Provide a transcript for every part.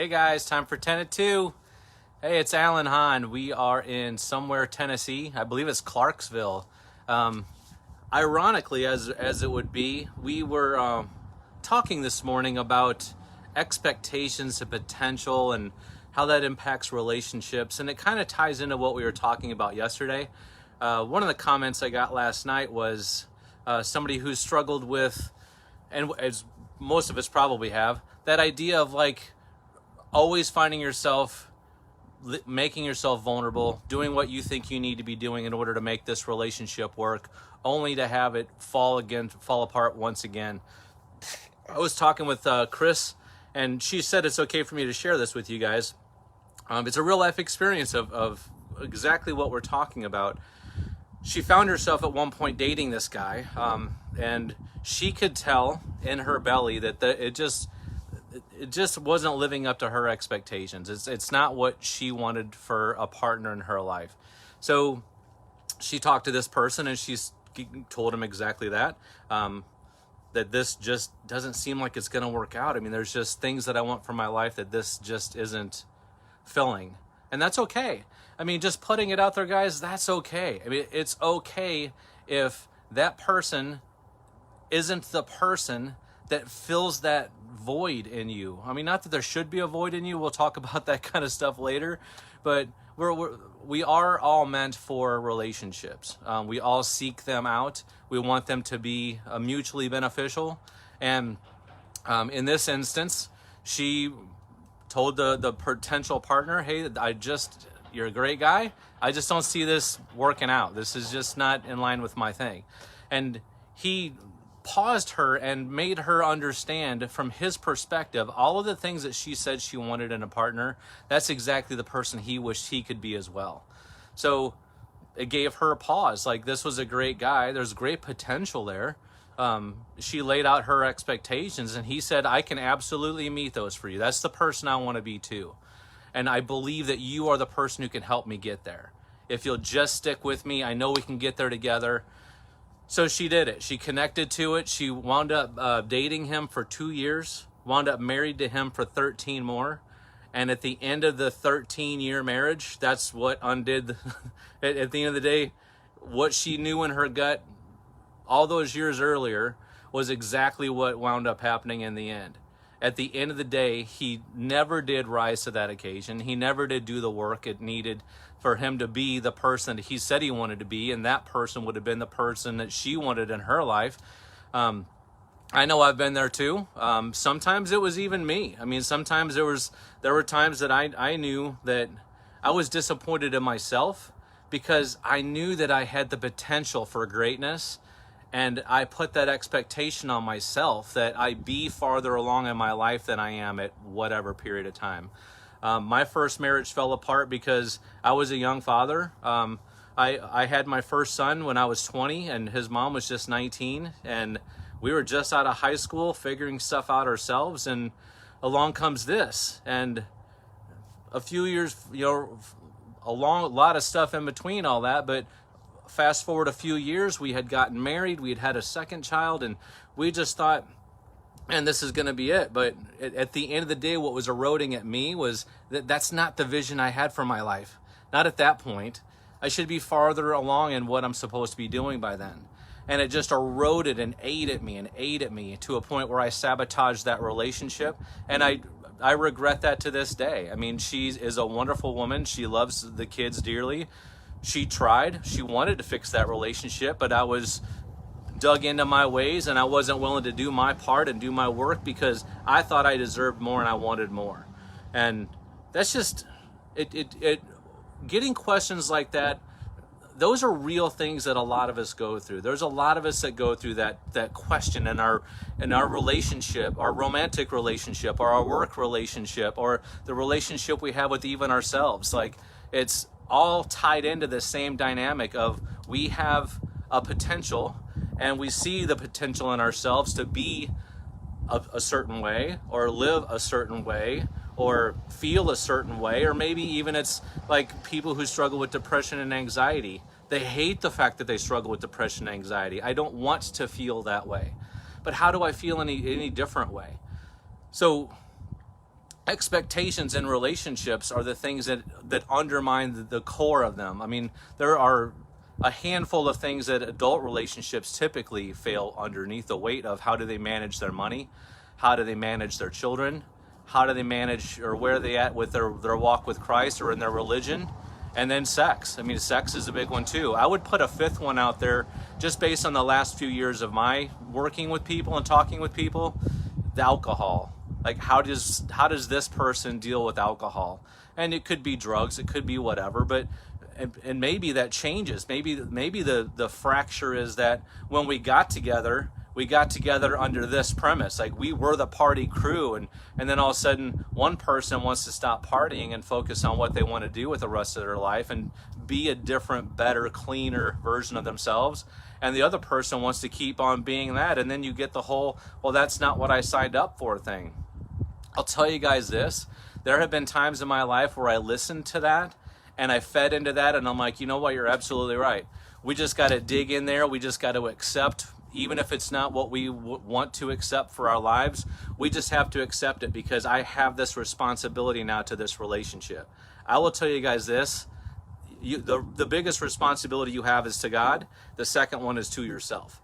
Hey guys, time for 10 at 2. Hey, it's Alan Hahn. We are in somewhere, Tennessee. I believe it's Clarksville. Ironically, as it would be, we were talking this morning about expectations and potential and how that impacts relationships. And it kind of ties into what we were talking about yesterday. One of the comments I got last night was somebody who struggled with, and as most of us probably have, that idea of like always finding yourself, making yourself vulnerable, doing what you think you need to be doing in order to make this relationship work, only to have it fall apart once again. I was talking with Chris, and she said it's okay for me to share this with you guys. It's a real life experience of exactly what we're talking about. She found herself at one point dating this guy, and she could tell in her belly that it just wasn't living up to her expectations. It's not what she wanted for a partner in her life. So she talked to this person, and she's told him exactly that, that this just doesn't seem like it's going to work out. I mean, there's just things that I want for my life that this just isn't filling. And that's okay. I mean, just putting it out there, guys, that's okay. I mean, it's okay if that person isn't the person that fills that void in you. I mean, not that there should be a void in you. We'll talk about that kind of stuff later, but we are all meant for relationships. We all seek them out. We want them to be mutually beneficial. And in this instance, she told the potential partner, hey, you're a great guy. I just don't see this working out. This is just not in line with my thing. And he paused her and made her understand from his perspective all of the things that she said she wanted in a partner. That's exactly the person he wished he could be as well. So it gave her a pause. Like, this was a great guy. There's great potential there. She laid out her expectations, and he said, I can absolutely meet those for you. That's the person I want to be too. And I believe that you are the person who can help me get there. If you'll just stick with me, I know we can get there together. So she did it. She connected to it. She wound up dating him for 2 years, wound up married to him for 13 more. And at the end of the 13-year marriage, that's what undid, at the end of the day, what she knew in her gut all those years earlier was exactly what wound up happening in the end. At the end of the day, he never did rise to that occasion. He never did do the work it needed for him to be the person that he said he wanted to be, and that person would have been the person that she wanted in her life. I know I've been there too. Sometimes it was even me. I mean, sometimes there were times that I knew that I was disappointed in myself because I knew that I had the potential for greatness, and I put that expectation on myself that I be farther along in my life than I am at whatever period of time. My first marriage fell apart because I was a young father. I had my first son when I was 20, and his mom was just 19, and we were just out of high school figuring stuff out ourselves, and along comes this. And a few years, a lot of stuff in between all that, but fast forward a few years, we had gotten married, we had a second child, and we just thought, man, this is going to be it. But at the end of the day, what was eroding at me was that's not the vision I had for my life. Not at that point. I should be farther along in what I'm supposed to be doing by then. And it just eroded and ate at me to a point where I sabotaged that relationship. And I regret that to this day. I mean, she is a wonderful woman. She loves the kids dearly. She tried. She wanted to fix that relationship, but I was dug into my ways, and I wasn't willing to do my part and do my work because I thought I deserved more and I wanted more. And that's just it getting questions like that. Those are real things that a lot of us go through. There's a lot of us that go through that question in our relationship, our romantic relationship, or our work relationship, or the relationship we have with even ourselves. Like, it's all tied into the same dynamic of we have a potential, and we see the potential in ourselves to be a certain way, or live a certain way, or feel a certain way, or maybe even it's like people who struggle with depression and anxiety. They hate the fact that they struggle with depression and anxiety. I don't want to feel that way. But how do I feel any different way? So expectations in relationships are the things that undermine the core of them. I mean, there are a handful of things that adult relationships typically fail underneath the weight of: how do they manage their money? How do they manage their children? How do they manage, or where are they at with their walk with Christ or in their religion? And then sex. I mean, sex is a big one too. I would put a fifth one out there just based on the last few years of my working with people and talking with people: the alcohol. Like, how does this person deal with alcohol? And it could be drugs, it could be whatever, but and maybe that changes. Maybe the fracture is that when we got together under this premise, like we were the party crew, and then all of a sudden one person wants to stop partying and focus on what they want to do with the rest of their life and be a different, better, cleaner version of themselves, and the other person wants to keep on being that, and then you get the whole, well, that's not what I signed up for thing. I'll tell you guys this: there have been times in my life where I listened to that and I fed into that, and I'm like, you know what, you're absolutely right. We just got to dig in there. We just got to accept, even if it's not what we want to accept for our lives, we just have to accept it, because I have this responsibility now to this relationship. I will tell you guys this: the biggest responsibility you have is to God. The second one is to yourself.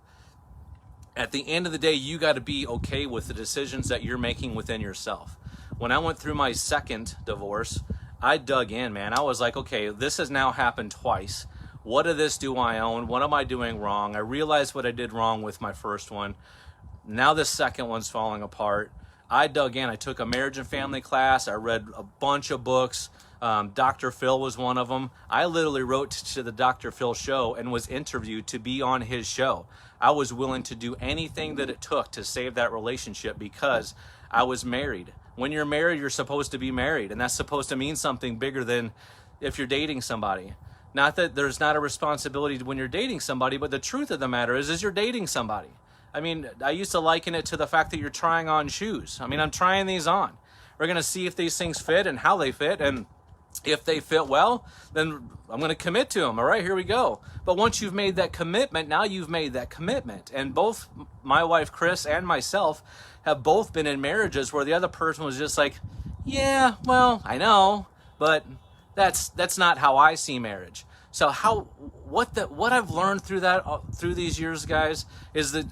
At the end of the day, you got to be okay with the decisions that you're making within yourself. When I went through my second divorce, I dug in, man. I was like, okay, this has now happened twice. What of this do I own? What am I doing wrong? I realized what I did wrong with my first one. Now the second one's falling apart. I dug in. I took a marriage and family class. I read a bunch of books. Dr. Phil was one of them. I literally wrote to the Dr. Phil show and was interviewed to be on his show. I was willing to do anything that it took to save that relationship because I was married. When you're married, you're supposed to be married, and that's supposed to mean something bigger than if you're dating somebody. Not that there's not a responsibility when you're dating somebody, but the truth of the matter is you're dating somebody. I mean, I used to liken it to the fact that you're trying on shoes. I mean, I'm trying these on. We're going to see if these things fit and how they fit, and if they fit well, then I'm going to commit to them. All right, here we go. But once you've made that commitment, now you've made that commitment. And both my wife, Chris, and myself have both been in marriages where the other person was just like, yeah, well, I know, but that's not how I see marriage. So what I've learned through these years, guys, is that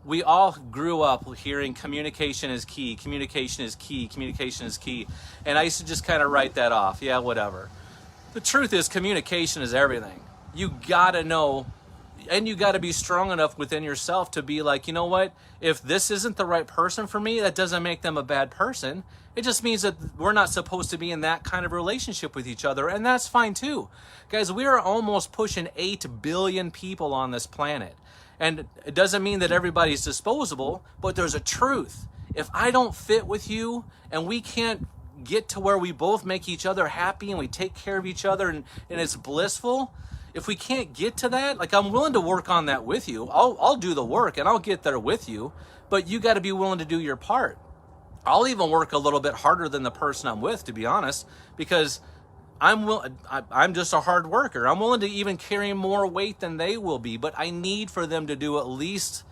we all grew up hearing communication is key, communication is key, communication is key. And I used to just kind of write that off. Yeah, whatever. The truth is, communication is everything. You got to know, and you got to be strong enough within yourself to be like, you know what? If this isn't the right person for me, that doesn't make them a bad person. It just means that we're not supposed to be in that kind of relationship with each other, and that's fine too. Guys, we are almost pushing 8 billion people on this planet. And it doesn't mean that everybody's disposable, but there's a truth. If I don't fit with you and we can't get to where we both make each other happy and we take care of each other and it's blissful, if we can't get to that, like, I'm willing to work on that with you. I'll do the work and I'll get there with you, but you got to be willing to do your part. I'll even work a little bit harder than the person I'm with, to be honest, because I'm just a hard worker. I'm willing to even carry more weight than they will be, but I need for them to do at least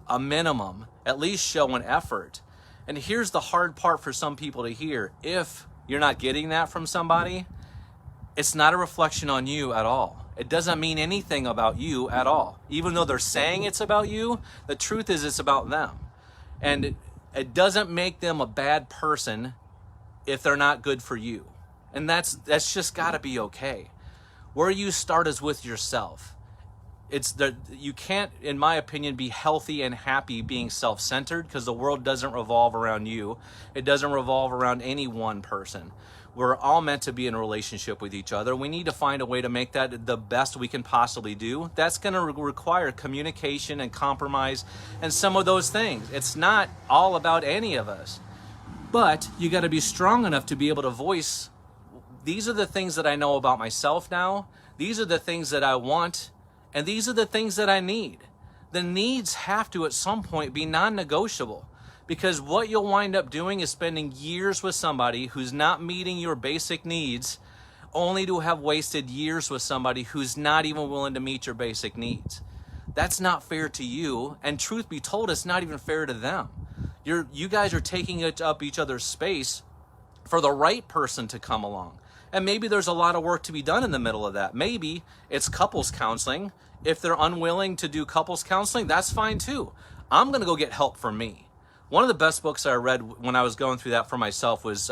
a minimum, at least show an effort. And here's the hard part for some people to hear. If you're not getting that from somebody, it's not a reflection on you at all. It doesn't mean anything about you at all. Even though they're saying it's about you, the truth is it's about them. And it doesn't make them a bad person if they're not good for you. And that's just got to be okay. Where you start is with yourself. You can't, in my opinion, be healthy and happy being self-centered, because the world doesn't revolve around you. It doesn't revolve around any one person. We're all meant to be in a relationship with each other. We need to find a way to make that the best we can possibly do. That's going to require communication and compromise and some of those things. It's not all about any of us. But you got to be strong enough to be able to voice, these are the things that I know about myself now. These are the things that I want. And these are the things that I need. The needs have to, at some point, be non-negotiable. Because what you'll wind up doing is spending years with somebody who's not meeting your basic needs, only to have wasted years with somebody who's not even willing to meet your basic needs. That's not fair to you. And truth be told, it's not even fair to them. You guys are taking it up each other's space for the right person to come along. And maybe there's a lot of work to be done in the middle of that. Maybe it's couples counseling. If they're unwilling to do couples counseling, that's fine too. I'm going to go get help for me. One of the best books I read when I was going through that for myself was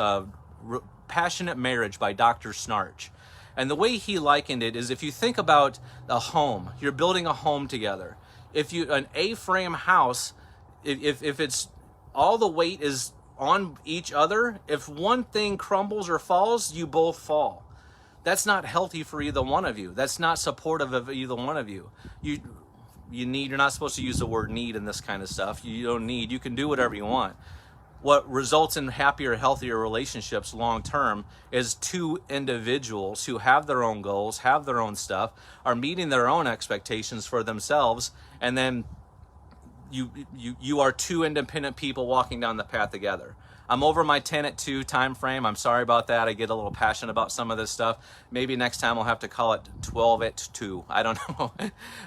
Passionate Marriage by Dr. Snarch. And the way he likened it is, if you think about a home, you're building a home together. If you an A-frame house, if it's all the weight is on each other, if one thing crumbles or falls, you both fall. That's not healthy for either one of you. That's not supportive of either one of you. You're not supposed to use the word need in this kind of stuff. You don't need, you can do whatever you want. What results in happier, healthier relationships long term is two individuals who have their own goals, have their own stuff, are meeting their own expectations for themselves, and then you are two independent people walking down the path together. I'm over my 10 at 2 time frame. I'm sorry about that. I get a little passionate about some of this stuff. Maybe next time I'll have to call it 12 at 2. I don't know.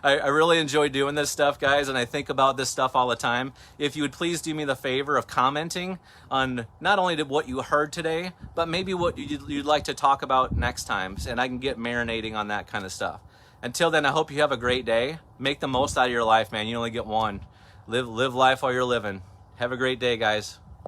I really enjoy doing this stuff, guys, and I think about this stuff all the time. If you would please do me the favor of commenting on not only what you heard today, but maybe what you'd like to talk about next time, and I can get marinating on that kind of stuff. Until then, I hope you have a great day. Make the most out of your life, man. You only get one. Live life while you're living. Have a great day, guys.